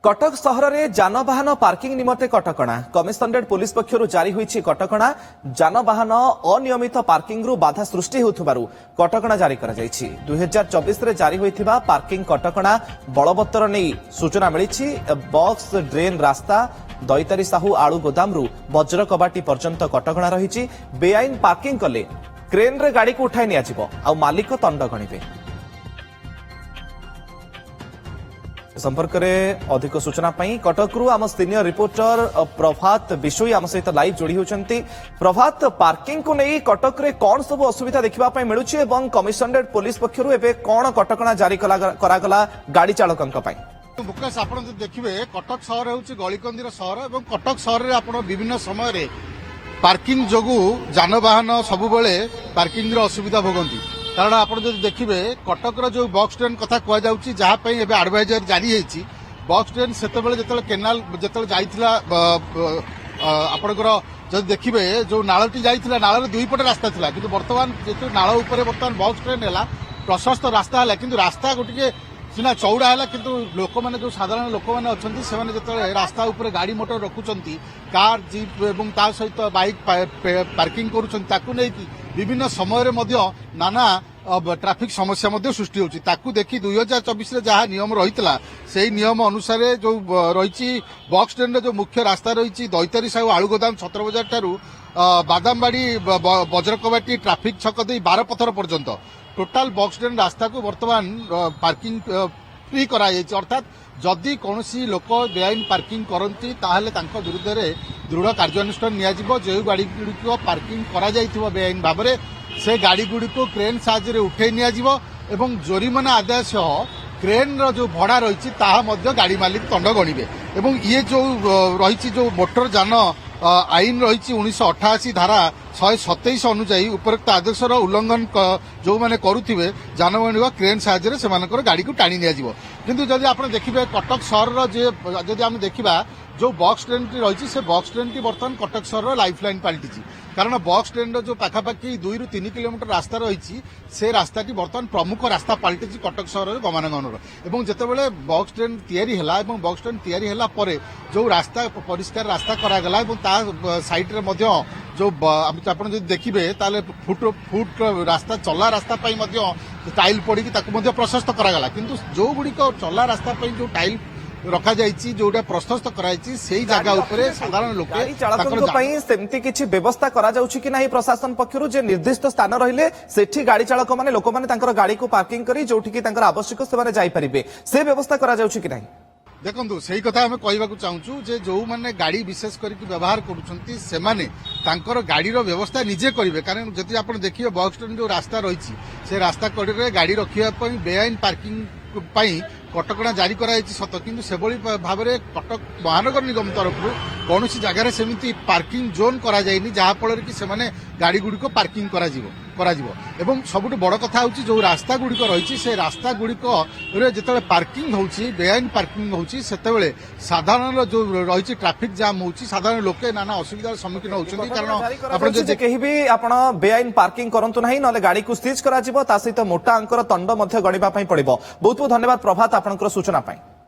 कटक सहर में जानवाहन parking निमते कटकणा commissionerate police पक्षर जारी होईछि कटकणा जानवाहन अनियमित पार्किंग रु बाधा सृष्टि होउथबारु कटकणा जारी करा जाईछि 2024 रे जारी होइथिबा पार्किंग कटकणा बलवत्तर नहीं सूचना मिली बॉक्स ड्रेन रास्ता दैतारी साहू आलू गोदाम रु वज्र कबाटी पर्यंत कटकणा रही बेआईन पार्किंग कले क्रेन रे गाड़ी को उठाई नियाजिबो आ मालिक दंड गणिबे। संपर्क में अधिक सूचना कटकरू आम सीनियर रिपोर्टर प्रभात बिशोई आम सहित लाइव जोड़ी होती। प्रभात, पार्किंग को नहीं कटक रे कौन सब असुविधा देखा मिलूँ और कमिशनरेट पुलिस पक्षर एवं कौन कटकणा जारी करागला गाड़ी चालकों मुकेश आप देखिए कटक सहर हूँ गलिकंदीर सहर और कटक सहर में आप विभिन्न समय पार्किंग जोगु जानवाहन सबुबले पार्किंग असुविधा भोगती कारण आपड़ जो देखिए कटकर जो बॉक्स ट्रेन कथा कहुच्छी जहाँपाई एवं आडभाइजर जारी होती बॉक्स ट्रेन से जो केनाल जो जाइला आपणकर जब देखिए जो नालटी जाइला नाल दुई पटे रास्ता था कि बर्तमान जो नाल उपर बर्तमान बॉक्स ट्रेन है प्रशस्त रास्ता है कि रास्ता गोटे सीना चौड़ा है कि लोक मैंने जो साधारण लोक मैंने अच्छा से रास्ता उपर गाड़ी मोटर रखुंट कार जीप एवं ता सहित बाइक पार्किंग करुँच विभिन्न समय नाना ट्राफिक समस्या सृष्टि होती देखी 2024 रे जहाँ नियम रही से नियम अनुसार जो रही बॉक्स ट्रेन जो मुख्य रास्ता रही दैतारी साहू आलू गोदाम छतर बजार ठारू बादामबाड़ी वज्रकबाटी ट्राफिक छक दे 12 पथर पर्यंत टोटाल बॉक्स ट्रेन रास्ता को वर्तमान पार्किंग फ्री कराई अर्थात जदि कौन लोक बेआईन पार्किंग करती विरुद्ध में दृढ़ कार्यानुष्ठान नियाजिबो। जो गाड़ी गुड़िक पार्किंग करा जाइथिबो बेआईन भाव में से गाड़ी गुड़िक क्रेन साहाय्य उठे नियाजिबो एवं जोरिमाना आदाय सह क्रेन रो जो भड़ा रही गाड़ी मालिक दंड गणिबे एवं ये जो रही जो मोटर जान आईन रही 1988 धारा 127 अनुजाई उपरोक्त आदेशर उल्लंघन जो मैंने करुवे जानवाहन क्रेन साहाय्य से गाड़ी को टाणी नियाजिबो। किंतु जदि आप देखिए कटक सहर जदि आम देखा जो बॉक्स ट्रेन टी रही से बॉक्स ट्रेन टी बर्तमान कटक सहर लाइफ लाइन पलटि कारण बॉक्स ट्रेन जो पाखापाखि 2 ରୁ 3 किलोमीटर रास्ता रही से रास्ता टी बर्तमान प्रमुख रास्ता पलटि कटक सहर गमनागमन और जितेबाला बॉक्स ट्रेन तैयारी बॉक्स ट्रेन तैयारी जो रास्ता परिष्कार रास्ता करागला साइड रे जो आप देखिए फुट रास्ता चला रास्ता टाइल पड़ी प्रशस्त करागला किंतु जो गुड़िक चला रास्ता जो टाइल रखा जाइछि जोटा प्रशस्त कराइछि सेही जगह ऊपर साधारण लोक चालकों पई सेमती किछि व्यवस्था करा जाउछि कि नाही प्रशासन पक्षरु जे निर्दिष्ट स्थान रहिले सेठी गाड़ी चालक माने लोक माने तांकर गाड़ी को पार्किंग करी जोठी कि तांकर आवश्यक से माने जाई परिबे से व्यवस्था करा जाउछि कि नाही। देखो सही कथा आम कहवाक चाहूँ जे जो मैंने गाड़ी विशेष करके व्यवहार कर गाड़ी व्यवस्था निजे करेंगे कारण जब आप देखिए बॉक्स ट्रेन जो रास्ता रही से रास्ता कड़े गाड़ी रखापी बेआईन पार्किंग कटकणा जारी कराई सत किंतु से भाव में कटक महानगर निगम तरफ कौन जगार सेमती पार्किंग जोन करा जाइनी जहाँफल कि से गाड़ी गुड़िक पार्किंग एवं सबुठ बड़ कथा हूँ जो रास्ता गुड़िक रही से रास्ता गुड़िक जो पार्किंग होची बेआईन पार्किंग होची सेतेबेले साधारण जो रही ट्राफिक जाम होची साधारण लोके नाना असुविधार सम्मुखीन होती कारण आपण कहीं भी आपण बेआईन पार्किंग करंतु नहीं नले गाड़ी को सीज करा जिवो ता सहित मोटा अंकर दंड मध्य गणिबा पई पड़िबो। बहुत बहुत धन्यवाद प्रभात आपनकर सूचना पाई।